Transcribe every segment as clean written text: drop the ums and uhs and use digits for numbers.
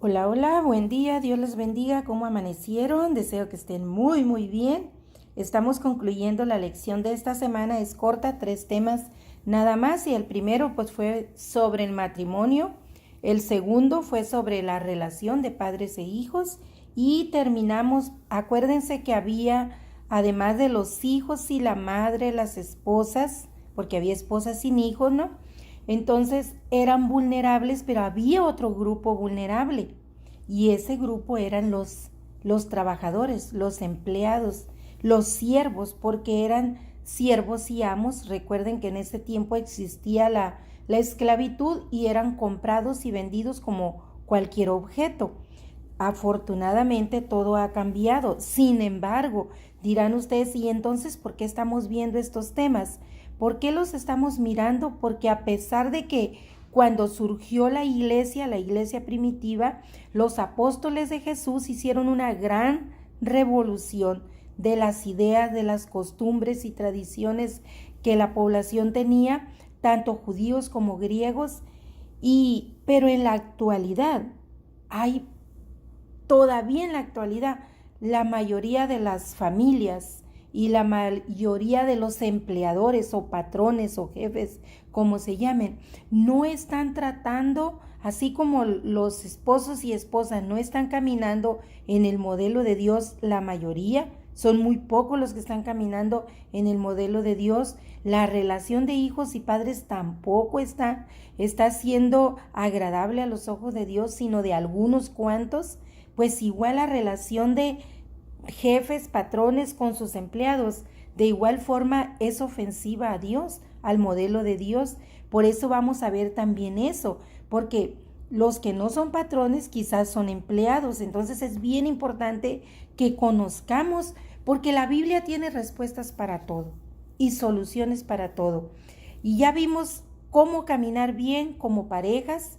Hola, hola, buen día, Dios les bendiga, ¿cómo amanecieron? Deseo que estén muy bien. Estamos concluyendo la lección de esta semana, es corta, 3 temas nada más, y el primero pues fue sobre el matrimonio, el segundo fue sobre la relación de padres e hijos, y terminamos, acuérdense que había, además de los hijos y la madre, las esposas, porque había esposas sin hijos, ¿no? Entonces eran vulnerables, pero había otro grupo vulnerable y ese grupo eran los trabajadores, los empleados, los siervos, porque eran siervos y amos. Recuerden que en ese tiempo existía la esclavitud y eran comprados y vendidos como cualquier objeto. Afortunadamente todo ha cambiado. Sin embargo, dirán ustedes, ¿y entonces por qué estamos viendo estos temas? ¿Por qué los estamos mirando? Porque a pesar de que cuando surgió la iglesia primitiva, los apóstoles de Jesús hicieron una gran revolución de las ideas, de las costumbres y tradiciones que la población tenía, tanto judíos como griegos, pero en la actualidad hay todavía en la actualidad la mayoría de las familias y la mayoría de los empleadores o patrones o jefes, como se llamen, no están tratando, así como los esposos y esposas no están caminando en el modelo de Dios, la mayoría, son muy pocos los que están caminando en el modelo de Dios. La relación de hijos y padres tampoco está siendo agradable a los ojos de Dios, sino de algunos cuantos. Pues igual la relación de jefes, patrones con sus empleados, de igual forma es ofensiva a Dios, al modelo de Dios. Por eso vamos a ver también eso, porque los que no son patrones quizás son empleados. Entonces es bien importante que conozcamos, porque la Biblia tiene respuestas para todo y soluciones para todo. Y ya vimos cómo caminar bien como parejas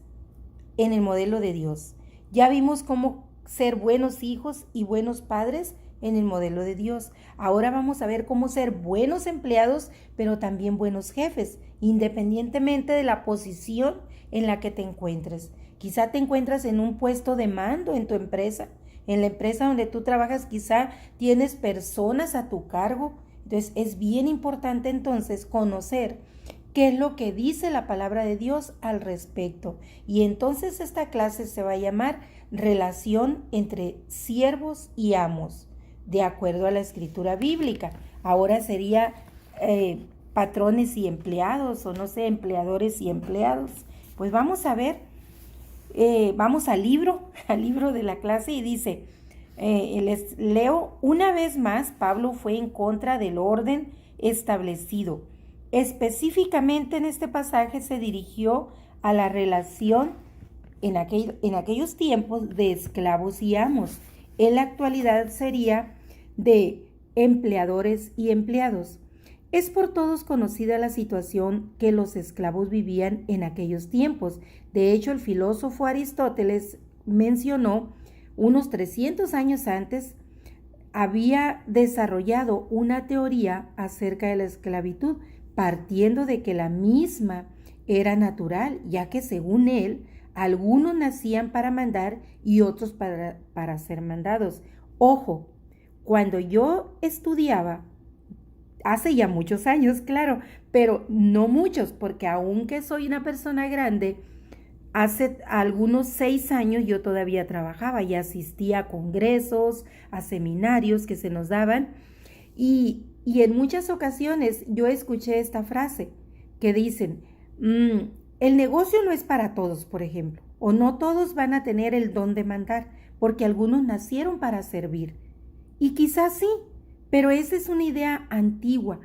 en el modelo de Dios. Ya vimos cómo ser buenos hijos y buenos padres en el modelo de Dios. Ahora vamos a ver cómo ser buenos empleados, pero también buenos jefes, independientemente de la posición en la que te encuentres. Quizá te encuentras en un puesto de mando en tu empresa, en la empresa donde tú trabajas, quizá tienes personas a tu cargo. Entonces es bien importante entonces conocer qué es lo que dice la palabra de Dios al respecto. Y entonces esta clase se va a llamar relación entre siervos y amos, de acuerdo a la escritura bíblica. Ahora sería patrones y empleados, o no sé, empleadores y empleados. Pues vamos a ver, vamos al libro, al libro de la clase, y dice, les leo una vez más. Pablo fue en contra del orden establecido. Específicamente en este pasaje se dirigió a la relación en aquellos tiempos de esclavos y amos. En la actualidad sería de empleadores y empleados. Es por todos conocida la situación que los esclavos vivían en aquellos tiempos. De hecho, el filósofo Aristóteles mencionó unos 300 años antes, había desarrollado una teoría acerca de la esclavitud, partiendo de que la misma era natural, ya que según él, algunos nacían para mandar y otros para ser mandados. Ojo, cuando yo estudiaba, hace ya muchos años, claro, pero no muchos, porque aunque soy una persona grande, hace algunos 6 años yo todavía trabajaba y asistía a congresos, a seminarios que se nos daban, y en muchas ocasiones yo escuché esta frase que dicen, el negocio no es para todos, por ejemplo, o no todos van a tener el don de mandar, porque algunos nacieron para servir. Y quizás sí, pero esa es una idea antigua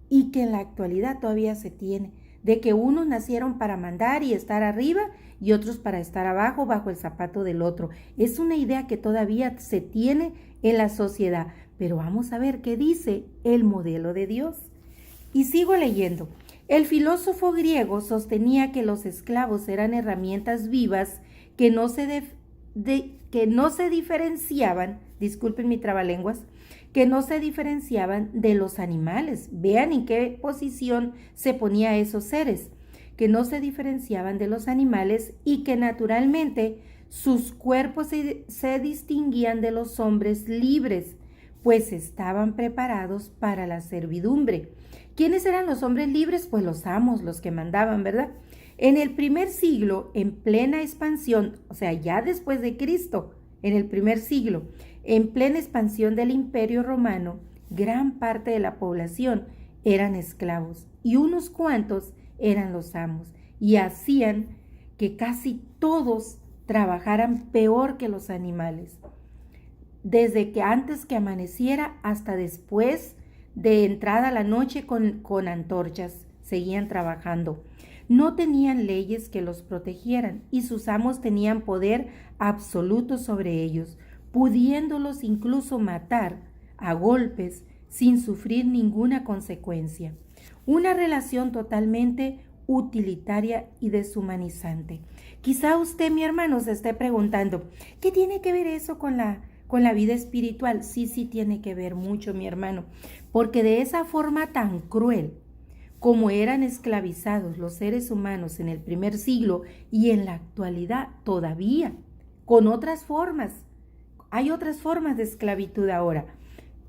y que en la actualidad todavía se tiene, de que unos nacieron para mandar y estar arriba y otros para estar abajo, bajo el zapato del otro. Es una idea que todavía se tiene en la sociedad, pero vamos a ver qué dice el modelo de Dios. Y sigo leyendo. El filósofo griego sostenía que los esclavos eran herramientas vivas que no se diferenciaban, disculpen mi trabalenguas, que no se diferenciaban de los animales. Vean en qué posición se ponía esos seres, que no se diferenciaban de los animales y que naturalmente Sus cuerpos se distinguían de los hombres libres, pues estaban preparados para la servidumbre. ¿Quiénes eran los hombres libres? Pues los amos, los que mandaban, ¿verdad? En el primer siglo, en plena expansión, o sea, ya después de Cristo, en el primer siglo, en plena expansión del Imperio Romano, gran parte de la población eran esclavos y unos cuantos eran los amos, y hacían que casi todos trabajaran peor que los animales, desde que antes que amaneciera hasta después de entrada la noche con antorchas, seguían trabajando. No tenían leyes que los protegieran y sus amos tenían poder absoluto sobre ellos, pudiéndolos incluso matar a golpes sin sufrir ninguna consecuencia. Una relación totalmente utilitaria y deshumanizante. Quizá usted, mi hermano, se esté preguntando, ¿qué tiene que ver eso con la vida espiritual? Sí tiene que ver mucho, mi hermano, porque de esa forma tan cruel como eran esclavizados los seres humanos en el primer siglo y en la actualidad todavía, con otras formas, hay otras formas de esclavitud ahora,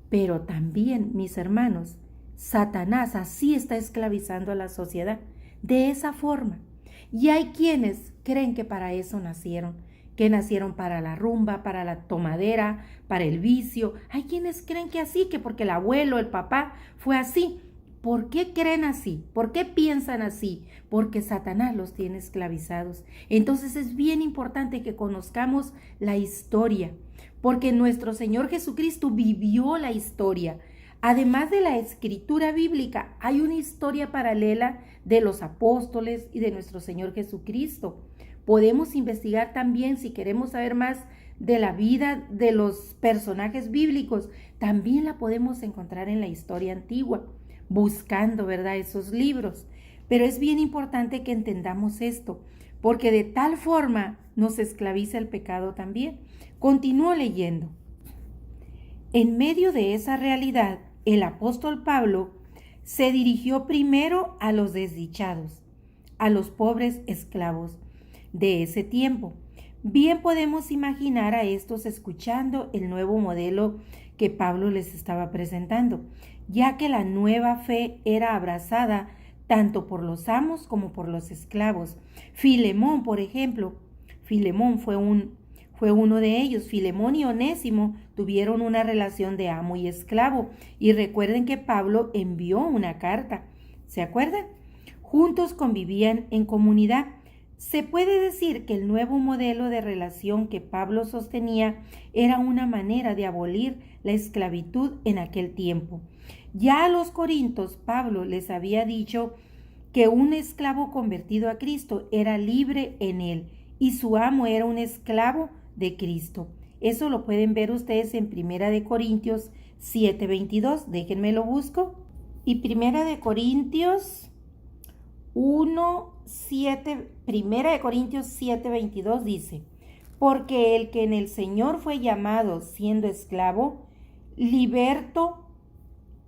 pero también, mis hermanos, Satanás así está esclavizando a la sociedad, de esa forma. Y hay quienes creen que para eso nacieron, que nacieron para la rumba, para la tomadera, para el vicio. Hay quienes creen que así, que porque el abuelo, el papá fue así. ¿Por qué creen así? ¿Por qué piensan así? Porque Satanás los tiene esclavizados. Entonces es bien importante que conozcamos la historia, porque nuestro Señor Jesucristo vivió la historia. Además de la escritura bíblica, hay una historia paralela de los apóstoles y de nuestro Señor Jesucristo. Podemos investigar también, si queremos saber más de la vida de los personajes bíblicos, también la podemos encontrar en la historia antigua, buscando, ¿verdad?, esos libros. Pero es bien importante que entendamos esto, porque de tal forma nos esclaviza el pecado también. Continúo leyendo. En medio de esa realidad, el apóstol Pablo se dirigió primero a los desdichados, a los pobres esclavos de ese tiempo. Bien podemos imaginar a estos escuchando el nuevo modelo que Pablo les estaba presentando, ya que la nueva fe era abrazada tanto por los amos como por los esclavos. Filemón, por ejemplo, Filemón fue uno de ellos. Filemón y Onésimo tuvieron una relación de amo y esclavo. Y recuerden que Pablo envió una carta. ¿Se acuerdan? Juntos convivían en comunidad. Se puede decir que el nuevo modelo de relación que Pablo sostenía era una manera de abolir la esclavitud en aquel tiempo. Ya a los corintios, Pablo les había dicho que un esclavo convertido a Cristo era libre en él y su amo era un esclavo de Cristo. Eso lo pueden ver ustedes en 1 Corintios 7:22. Déjenme lo busco. Y 1 Corintios 7:22 dice: porque el que en el Señor fue llamado siendo esclavo, liberto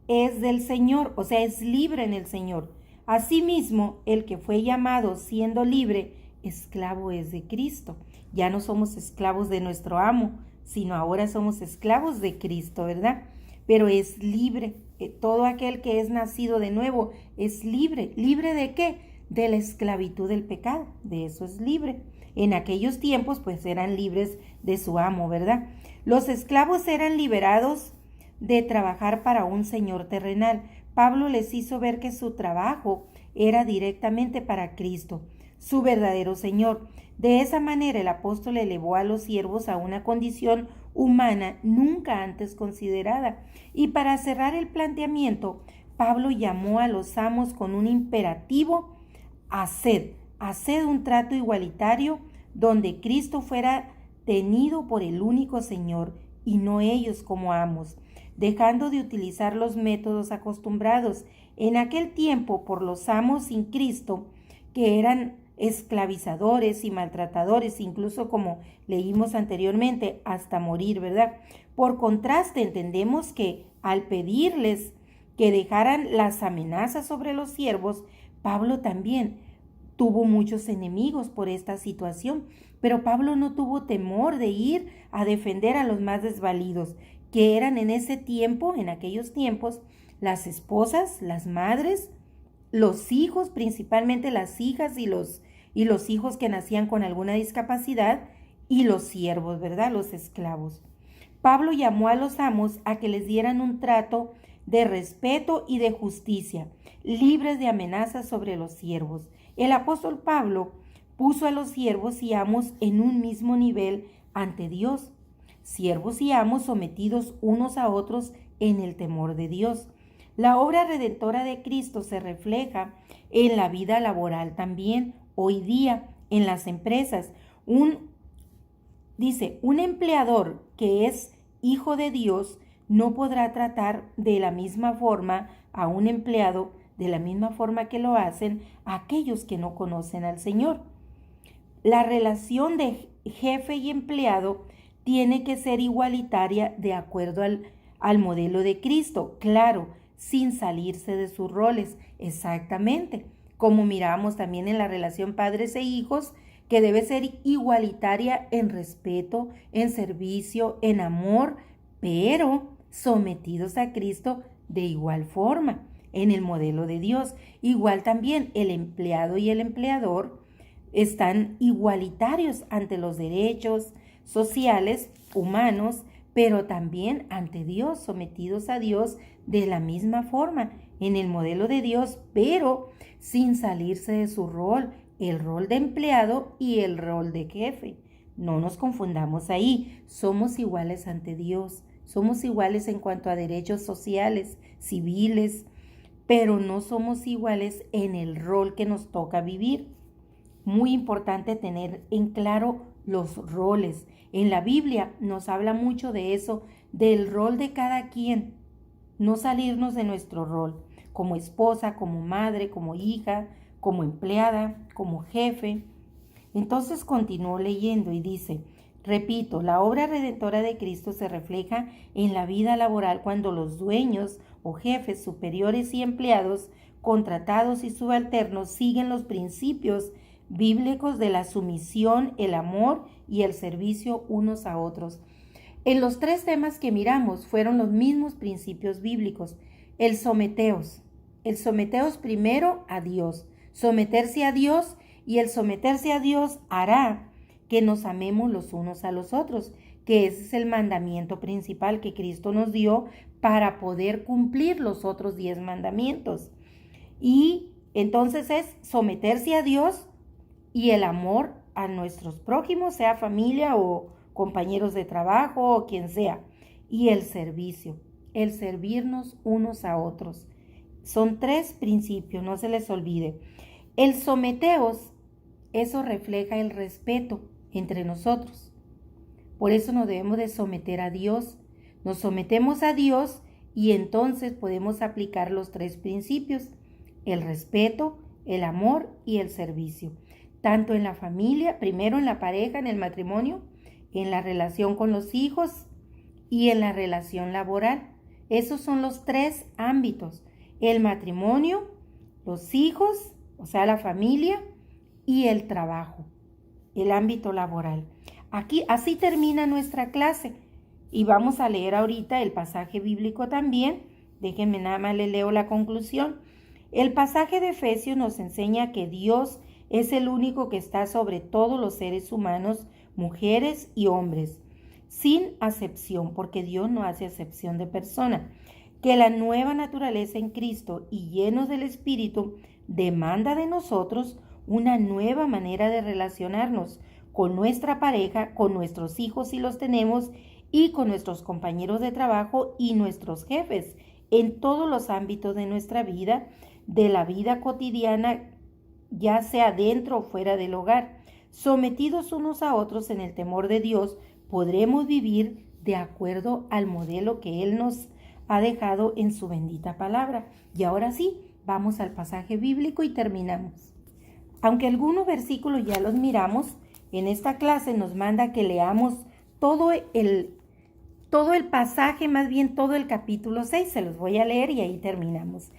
es del Señor, o sea, es libre en el Señor. Asimismo, el que fue llamado siendo libre, esclavo es de Cristo. Ya no somos esclavos de nuestro amo, sino ahora somos esclavos de Cristo, ¿verdad? Pero es libre. Todo aquel que es nacido de nuevo es libre. ¿Libre de qué? De la esclavitud del pecado. De eso es libre. En aquellos tiempos, pues eran libres de su amo, ¿verdad? Los esclavos eran liberados de trabajar para un señor terrenal. Pablo les hizo ver que su trabajo era directamente para Cristo, su verdadero Señor. De esa manera el apóstol elevó a los siervos a una condición humana nunca antes considerada. Y para cerrar el planteamiento, Pablo llamó a los amos con un imperativo: haced un trato igualitario donde Cristo fuera tenido por el único Señor y no ellos como amos, dejando de utilizar los métodos acostumbrados en aquel tiempo por los amos sin Cristo, que eran esclavizadores y maltratadores, incluso como leímos anteriormente, hasta morir, ¿verdad? Por contraste, entendemos que al pedirles que dejaran las amenazas sobre los siervos, Pablo también tuvo muchos enemigos por esta situación, Pero Pablo no tuvo temor de ir a defender a los más desvalidos, que eran en ese tiempo, en aquellos tiempos, las esposas, las madres, los hijos, principalmente las hijas y los hijos que nacían con alguna discapacidad, y los siervos, ¿verdad? Los esclavos. Pablo llamó a los amos a que les dieran un trato de respeto y de justicia, libres de amenazas sobre los siervos. El apóstol Pablo puso a los siervos y amos en un mismo nivel ante Dios. Siervos y amos sometidos unos a otros en el temor de Dios. La obra redentora de Cristo se refleja en la vida laboral también, hoy día, en las empresas. Un empleador que es hijo de Dios no podrá tratar de la misma forma a un empleado, de la misma forma que lo hacen aquellos que no conocen al Señor. La relación de jefe y empleado tiene que ser igualitaria de acuerdo al modelo de Cristo, claro, sin salirse de sus roles, exactamente, como mirábamos también en la relación padres e hijos, que debe ser igualitaria en respeto, en servicio, en amor, pero sometidos a Cristo de igual forma, en el modelo de Dios. Igual también el empleado y el empleador están igualitarios ante los derechos sociales, humanos, pero también ante Dios, sometidos a Dios de la misma forma, en el modelo de Dios, pero sin salirse de su rol, el rol de empleado y el rol de jefe. No nos confundamos ahí, somos iguales ante Dios, somos iguales en cuanto a derechos sociales, civiles, pero no somos iguales en el rol que nos toca vivir. Muy importante tener en claro los roles. En la Biblia nos habla mucho de eso, del rol de cada quien, no salirnos de nuestro rol, como esposa, como madre, como hija, como empleada, como jefe. Entonces continuó leyendo y dice, repito, la obra redentora de Cristo se refleja en la vida laboral cuando los dueños o jefes superiores y empleados, contratados y subalternos siguen los principios bíblicos de la sumisión, el amor y el servicio unos a otros. En los tres temas que miramos fueron los mismos principios bíblicos. El someteos primero a Dios, someterse a Dios, y el someterse a Dios hará que nos amemos los unos a los otros, que ese es el mandamiento principal que Cristo nos dio para poder cumplir los otros 10 mandamientos. Y entonces es someterse a Dios y el amor a nuestros prójimos, sea familia o compañeros de trabajo o quien sea. Y el servicio, el servirnos unos a otros. Son 3 principios, no se les olvide. El someteos, eso refleja el respeto entre nosotros. Por eso nos debemos de someter a Dios. Nos sometemos a Dios y entonces podemos aplicar los 3 principios: el respeto, el amor y el servicio. Tanto en la familia, primero en la pareja, en el matrimonio, en la relación con los hijos y en la relación laboral. Esos son los 3 ámbitos: el matrimonio, los hijos, o sea, la familia, y el trabajo, el ámbito laboral. Aquí, así termina nuestra clase y vamos a leer ahorita el pasaje bíblico también. Déjenme nada más le leo la conclusión. El pasaje de Efesios nos enseña que Dios es el único que está sobre todos los seres humanos, mujeres y hombres, sin acepción, porque Dios no hace acepción de persona. Que la nueva naturaleza en Cristo y llenos del Espíritu demanda de nosotros una nueva manera de relacionarnos con nuestra pareja, con nuestros hijos si los tenemos, y con nuestros compañeros de trabajo y nuestros jefes, en todos los ámbitos de nuestra vida, de la vida cotidiana, ya sea dentro o fuera del hogar. Sometidos unos a otros en el temor de Dios, podremos vivir de acuerdo al modelo que Él nos ha dejado en su bendita palabra. Y ahora sí, vamos al pasaje bíblico y terminamos. Aunque algunos versículos ya los miramos, en esta clase nos manda que leamos todo el pasaje, más bien todo el capítulo 6, se los voy a leer y ahí terminamos.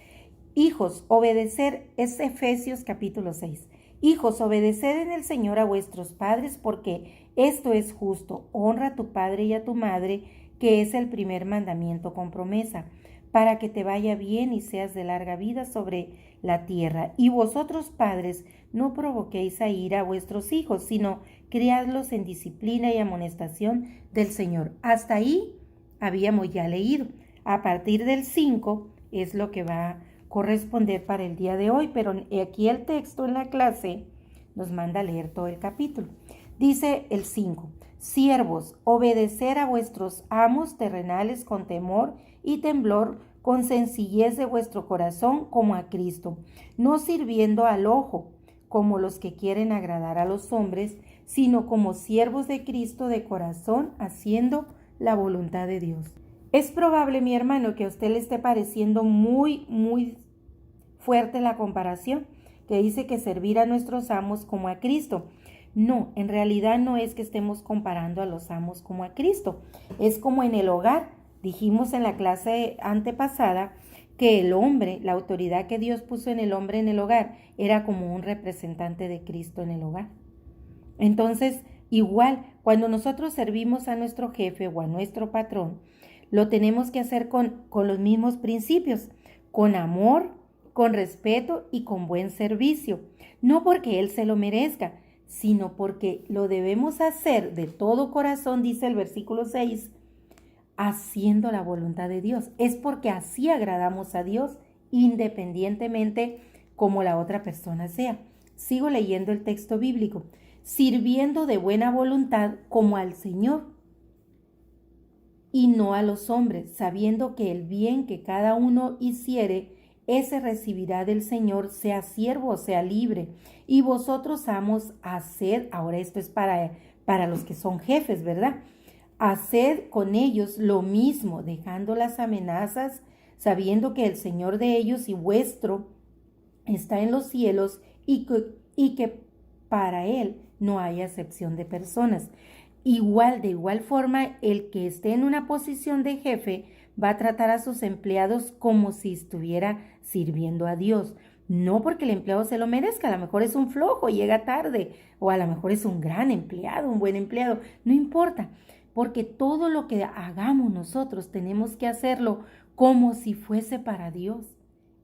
Hijos, obedecer es Efesios capítulo 6. Hijos, obedeced en el Señor a vuestros padres, porque esto es justo. Honra a tu padre y a tu madre, que es el primer mandamiento con promesa, para que te vaya bien y seas de larga vida sobre la tierra. Y vosotros, padres, no provoquéis a ira a vuestros hijos, sino criadlos en disciplina y amonestación del Señor. Hasta ahí habíamos ya leído. A partir del 5 es lo que va a corresponder para el día de hoy, pero aquí el texto en la clase nos manda a leer todo el capítulo. Dice el 5: Siervos, obedecer a vuestros amos terrenales con temor y temblor, con sencillez de vuestro corazón, como a Cristo, no sirviendo al ojo, como los que quieren agradar a los hombres, sino como siervos de Cristo de corazón, haciendo la voluntad de Dios. Es probable, mi hermano, que a usted le esté pareciendo muy fuerte la comparación, que dice que servir a nuestros amos como a Cristo. No, en realidad no es que estemos comparando a los amos como a Cristo. Es como en el hogar. Dijimos en la clase antepasada que el hombre, la autoridad que Dios puso en el hombre en el hogar, era como un representante de Cristo en el hogar. Entonces, igual, cuando nosotros servimos a nuestro jefe o a nuestro patrón, lo tenemos que hacer con los mismos principios, con amor, con respeto y con buen servicio. No porque él se lo merezca, sino porque lo debemos hacer de todo corazón, dice el versículo 6, haciendo la voluntad de Dios. Es porque así agradamos a Dios, independientemente como la otra persona sea. Sigo leyendo el texto bíblico. Sirviendo de buena voluntad como al Señor y no a los hombres, sabiendo que el bien que cada uno hiciere, ese recibirá del Señor, sea siervo o sea libre. Y vosotros, amos, haced, ahora esto es para los que son jefes, ¿verdad? Haced con ellos lo mismo, dejando las amenazas, sabiendo que el Señor de ellos y vuestro está en los cielos y que para Él no hay acepción de personas. De igual forma, el que esté en una posición de jefe va a tratar a sus empleados como si estuviera sirviendo a Dios. No porque el empleado se lo merezca, a lo mejor es un flojo, llega tarde, o a lo mejor es un gran empleado, un buen empleado, no importa, porque todo lo que hagamos nosotros tenemos que hacerlo como si fuese para Dios.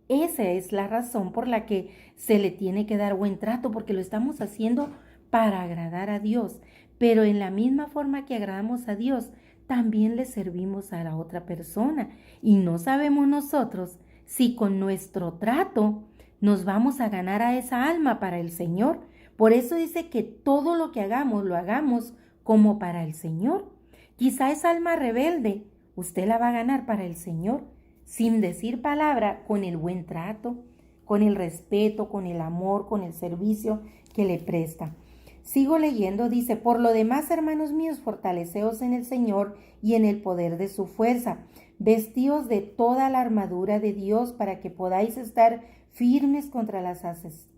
Esa es la razón por la que se le tiene que dar buen trato, porque lo estamos haciendo para agradar a Dios. Pero en la misma forma que agradamos a Dios, también le servimos a la otra persona. Y no sabemos nosotros si con nuestro trato nos vamos a ganar a esa alma para el Señor. Por eso dice que todo lo que hagamos, lo hagamos como para el Señor. Quizá esa alma rebelde, usted la va a ganar para el Señor, sin decir palabra, con el buen trato, con el respeto, con el amor, con el servicio que le presta. Sigo leyendo, dice: por lo demás, hermanos míos, fortaleceos en el Señor y en el poder de su fuerza. Vestíos de toda la armadura de Dios para que podáis estar firmes contra las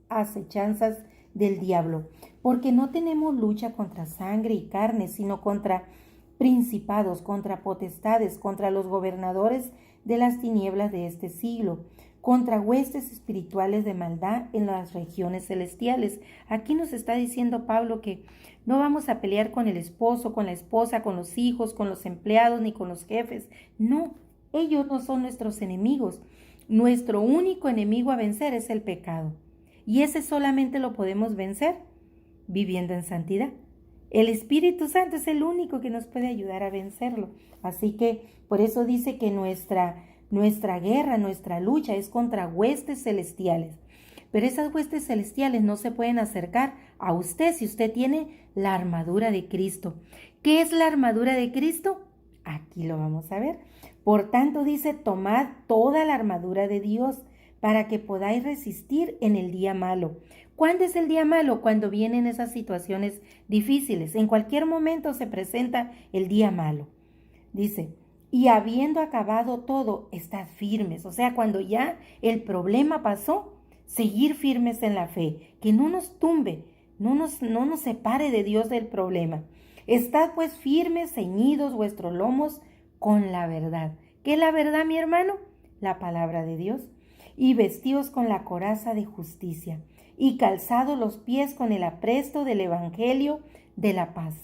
acechanzas del diablo. Porque no tenemos lucha contra sangre y carne, sino contra principados, contra potestades, contra los gobernadores de las tinieblas de este siglo, contra huestes espirituales de maldad en las regiones celestiales. Aquí nos está diciendo Pablo que no vamos a pelear con el esposo, con la esposa, con los hijos, con los empleados, ni con los jefes. No, ellos no son nuestros enemigos. Nuestro único enemigo a vencer es el pecado. Y ese solamente lo podemos vencer viviendo en santidad. El Espíritu Santo es el único que nos puede ayudar a vencerlo. Así que por eso dice que nuestra guerra, nuestra lucha es contra huestes celestiales. Pero esas huestes celestiales no se pueden acercar a usted si usted tiene la armadura de Cristo. ¿Qué es la armadura de Cristo? Aquí lo vamos a ver. Por tanto dice: tomad toda la armadura de Dios para que podáis resistir en el día malo. ¿Cuándo es el día malo? Cuando vienen esas situaciones difíciles. En cualquier momento se presenta el día malo. Dice: y habiendo acabado todo, estad firmes. O sea, cuando ya el problema pasó, seguir firmes en la fe, que no nos tumbe, no nos separe de Dios del problema. Estad pues firmes, ceñidos vuestros lomos con la verdad. ¿Qué es la verdad, mi hermano? La palabra de Dios. Y vestidos con la coraza de justicia. y calzados los pies con el apresto del evangelio de la paz.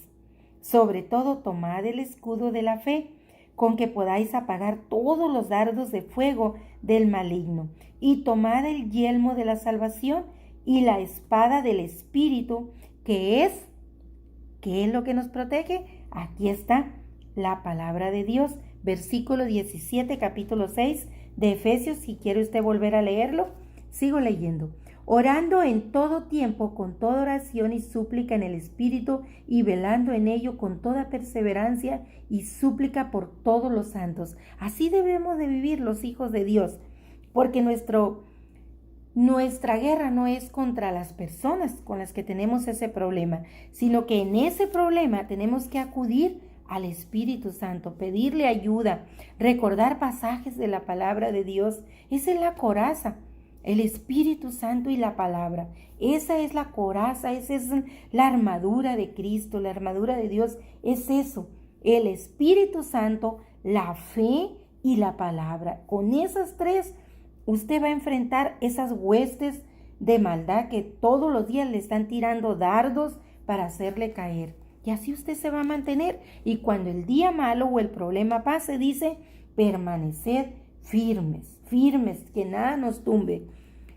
Sobre todo tomad el escudo de la fe, con que podáis apagar todos los dardos de fuego del maligno, y tomad el yelmo de la salvación y la espada del Espíritu, ¿qué es lo que nos protege? Aquí está la palabra de Dios, versículo 17, capítulo 6 de Efesios. Si quiere usted volver a leerlo, sigo leyendo. Orando en todo tiempo con toda oración y súplica en el Espíritu, y velando en ello con toda perseverancia y súplica por todos los santos. Así debemos de vivir los hijos de Dios, porque nuestra guerra no es contra las personas con las que tenemos ese problema, sino que en ese problema tenemos que acudir al Espíritu Santo, pedirle ayuda, recordar pasajes de la palabra de Dios. Esa es la coraza, el Espíritu Santo y la palabra. Esa es la coraza, esa es la armadura de Cristo, la armadura de Dios. Es eso, el Espíritu Santo, la fe y la palabra. Con esas tres, usted va a enfrentar esas huestes de maldad que todos los días le están tirando dardos para hacerle caer. Y así usted se va a mantener. Y cuando el día malo o el problema pase, dice, permanecer firmes, que nada nos tumbe.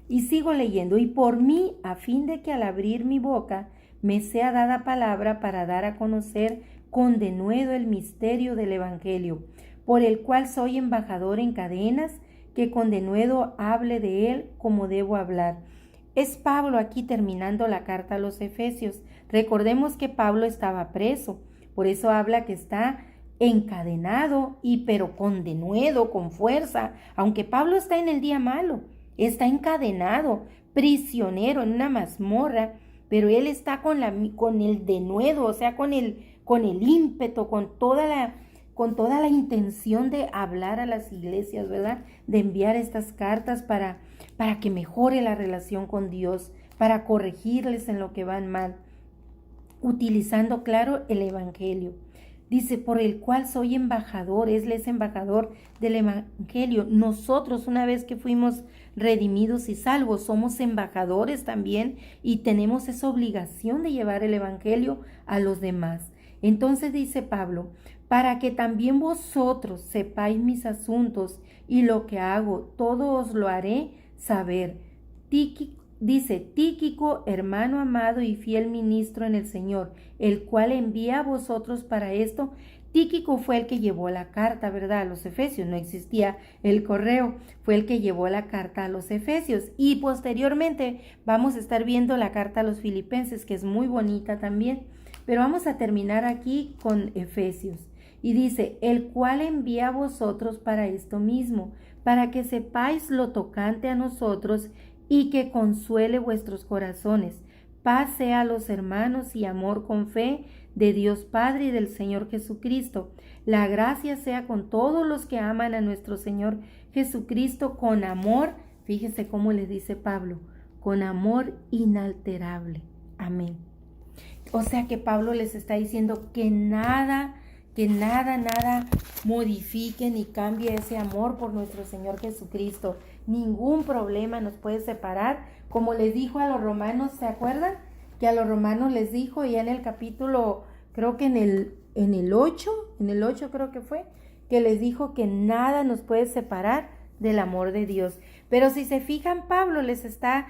Y sigo leyendo. Y por mí, a fin de que al abrir mi boca me sea dada palabra para dar a conocer con denuedo el misterio del Evangelio, por el cual soy embajador en cadenas, que con denuedo hable de él como debo hablar. Es Pablo aquí terminando la carta a los Efesios. Recordemos que Pablo estaba preso, por eso habla que está encadenado pero con denuedo, con fuerza, aunque Pablo está en el día malo, está encadenado, prisionero en una mazmorra, pero él está con el denuedo, o sea, con el ímpetu, con toda la intención de hablar a las iglesias, ¿verdad? De enviar estas cartas para que mejore la relación con Dios, para corregirles en lo que van mal, utilizando, claro, el Evangelio. Dice, por el cual soy embajador, él es embajador del Evangelio. Nosotros, una vez que fuimos redimidos y salvos, somos embajadores también y tenemos esa obligación de llevar el Evangelio a los demás. Entonces dice Pablo, para que también vosotros sepáis mis asuntos y lo que hago, todo os lo haré saber. Dice Tíquico, hermano amado y fiel ministro en el Señor, el cual envía a vosotros para esto. Tíquico fue el que llevó la carta, ¿verdad? A los Efesios, no existía el correo, fue el que llevó la carta a los Efesios. Y posteriormente vamos a estar viendo la carta a los Filipenses, que es muy bonita también. Pero vamos a terminar aquí con Efesios. Y dice, el cual envía a vosotros para esto mismo, para que sepáis lo tocante a nosotros y que consuele vuestros corazones. Paz sea a los hermanos y amor con fe de Dios Padre y del Señor Jesucristo. La gracia sea con todos los que aman a nuestro Señor Jesucristo con amor. Fíjese cómo le dice Pablo, con amor inalterable. Amén. O sea que Pablo les está diciendo que nada modifique ni cambie ese amor por nuestro Señor Jesucristo. Ningún problema nos puede separar. Como les dijo a los romanos, ¿se acuerdan? Que a los romanos les dijo ya en el capítulo, creo que en el 8 creo que fue, que les dijo que nada nos puede separar del amor de Dios. Pero si se fijan, Pablo les está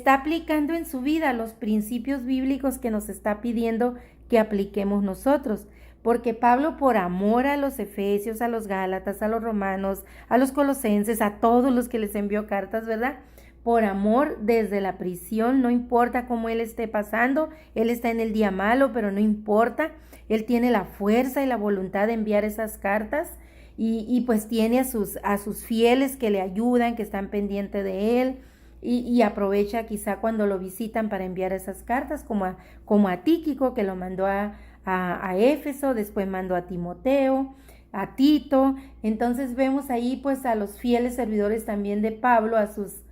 aplicando en su vida los principios bíblicos que nos está pidiendo que apliquemos nosotros. Porque Pablo, por amor a los Efesios, a los Gálatas, a los Romanos, a los Colosenses, a todos los que les envió cartas, ¿verdad? Por amor desde la prisión, no importa cómo él esté pasando, él está en el día malo, pero no importa, él tiene la fuerza y la voluntad de enviar esas cartas y pues tiene a sus fieles que le ayudan, que están pendientes de él. Y aprovecha quizá cuando lo visitan para enviar esas cartas, como a Tíquico, que lo mandó a Éfeso, después mandó a Timoteo, a Tito. Entonces vemos ahí pues a los fieles servidores también de Pablo, a sus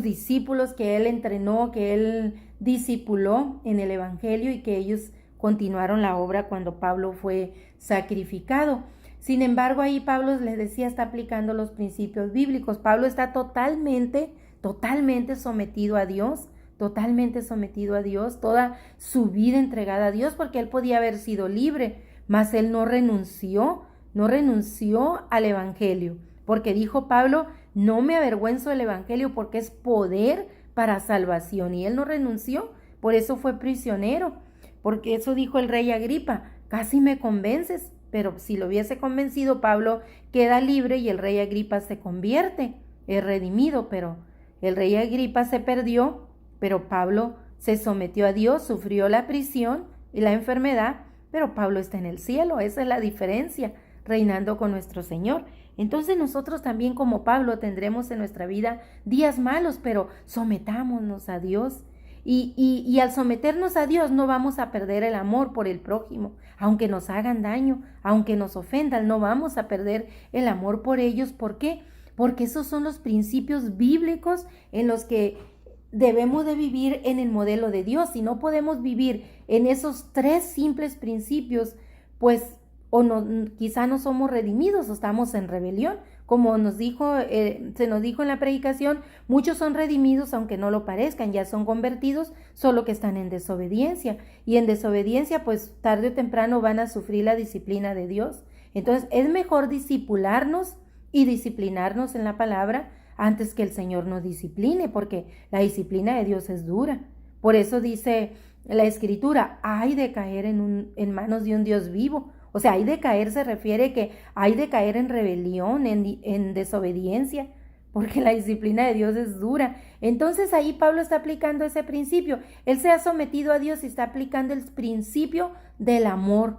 discípulos que él entrenó, que él discipuló en el Evangelio y que ellos continuaron la obra cuando Pablo fue sacrificado. Sin embargo, ahí Pablo les decía, está aplicando los principios bíblicos. Pablo está totalmente sometido a Dios, totalmente sometido a Dios, toda su vida entregada a Dios, porque él podía haber sido libre, mas él no renunció al evangelio, porque dijo Pablo, no me avergüenzo del evangelio porque es poder para salvación, y él no renunció, por eso fue prisionero, porque eso dijo el rey Agripa, casi me convences, pero si lo hubiese convencido, Pablo queda libre y el rey Agripa se convierte, es redimido, pero el rey Agripa se perdió, pero Pablo se sometió a Dios, sufrió la prisión y la enfermedad, pero Pablo está en el cielo, esa es la diferencia, reinando con nuestro Señor. Entonces nosotros también como Pablo tendremos en nuestra vida días malos, pero sometámonos a Dios. Y al someternos a Dios no vamos a perder el amor por el prójimo, aunque nos hagan daño, aunque nos ofendan, no vamos a perder el amor por ellos. ¿Por qué? Porque esos son los principios bíblicos en los que debemos de vivir en el modelo de Dios. Si no podemos vivir en esos 3 simples principios, pues quizá no somos redimidos o estamos en rebelión. Como se nos dijo en la predicación, muchos son redimidos aunque no lo parezcan, ya son convertidos, solo que están en desobediencia. Y en desobediencia, pues tarde o temprano van a sufrir la disciplina de Dios. Entonces es mejor discipularnos y disciplinarnos en la palabra antes que el Señor nos discipline, porque la disciplina de Dios es dura. Por eso dice la Escritura, hay de caer en manos de un Dios vivo. O sea, hay de caer se refiere que hay de caer en rebelión, en desobediencia, porque la disciplina de Dios es dura. Entonces ahí Pablo está aplicando ese principio. Él se ha sometido a Dios y está aplicando el principio del amor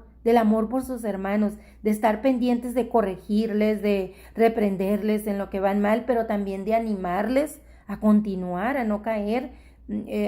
por sus hermanos, de estar pendientes de corregirles, de reprenderles en lo que van mal, pero también de animarles a continuar, a no caer,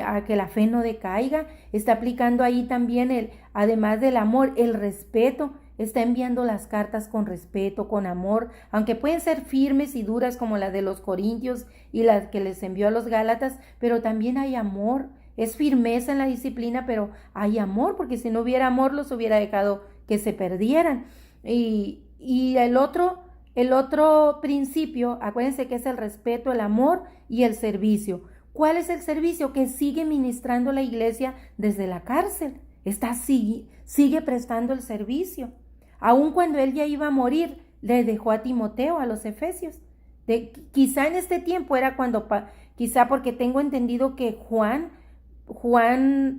a que la fe no decaiga. Está aplicando ahí también además del amor, el respeto. Está enviando las cartas con respeto, con amor, aunque pueden ser firmes y duras como las de los Corintios y las que les envió a los Gálatas, pero también hay amor. Es firmeza en la disciplina, pero hay amor, porque si no hubiera amor los hubiera dejado que se perdieran. Y el otro principio, acuérdense que es el respeto, el amor y el servicio. ¿Cuál es el servicio? Que sigue ministrando la iglesia desde la cárcel. Sigue prestando el servicio. Aun cuando él ya iba a morir, le dejó a Timoteo, a los efesios. Quizá en este tiempo era quizá porque tengo entendido que Juan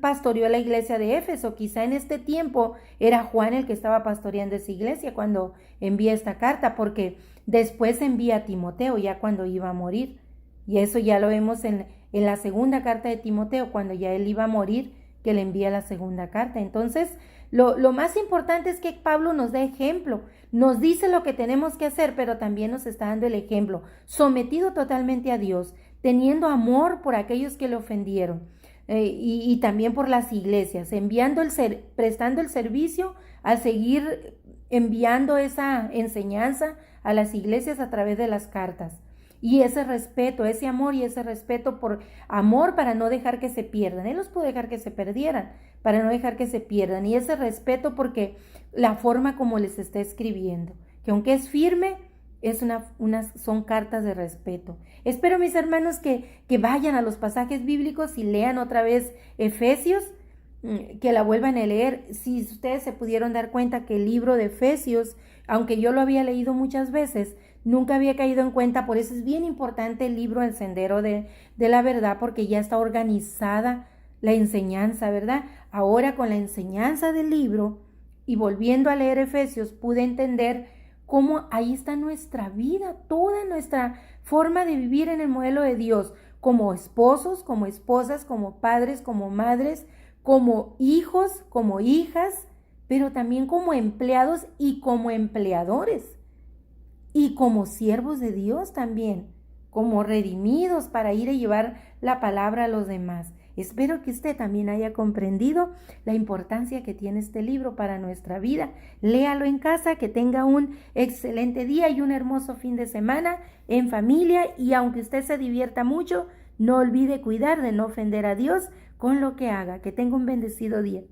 pastoreó la iglesia de Éfeso. Quizá en este tiempo era Juan el que estaba pastoreando esa iglesia cuando envía esta carta, porque después envía a Timoteo ya cuando iba a morir. Y eso ya lo vemos en la segunda carta de Timoteo, cuando ya él iba a morir, que le envía la segunda carta. Entonces, lo más importante es que Pablo nos da ejemplo, nos dice lo que tenemos que hacer, pero también nos está dando el ejemplo, sometido totalmente a Dios, teniendo amor por aquellos que le ofendieron, y también por las iglesias, prestando el servicio, al seguir enviando esa enseñanza a las iglesias a través de las cartas. Y ese respeto, ese amor y ese respeto por amor para no dejar que se pierdan. Él los pudo dejar que se perdieran, para no dejar que se pierdan. Y ese respeto porque la forma como les está escribiendo, que aunque es firme, son cartas de respeto. Espero, mis hermanos, que vayan a los pasajes bíblicos y lean otra vez Efesios, que la vuelvan a leer. Si ustedes se pudieron dar cuenta que el libro de Efesios, aunque yo lo había leído muchas veces, nunca había caído en cuenta. Por eso es bien importante el libro El Sendero de la Verdad, porque ya está organizada la enseñanza, ¿verdad? Ahora con la enseñanza del libro y volviendo a leer Efesios, pude entender cómo ahí está nuestra vida, toda nuestra forma de vivir en el modelo de Dios, como esposos, como esposas, como padres, como madres, como hijos, como hijas, pero también como empleados y como empleadores. Y como siervos de Dios también, como redimidos para ir a llevar la palabra a los demás. Espero que usted también haya comprendido la importancia que tiene este libro para nuestra vida. Léalo en casa, que tenga un excelente día y un hermoso fin de semana en familia. Y aunque usted se divierta mucho, no olvide cuidar de no ofender a Dios con lo que haga. Que tenga un bendecido día.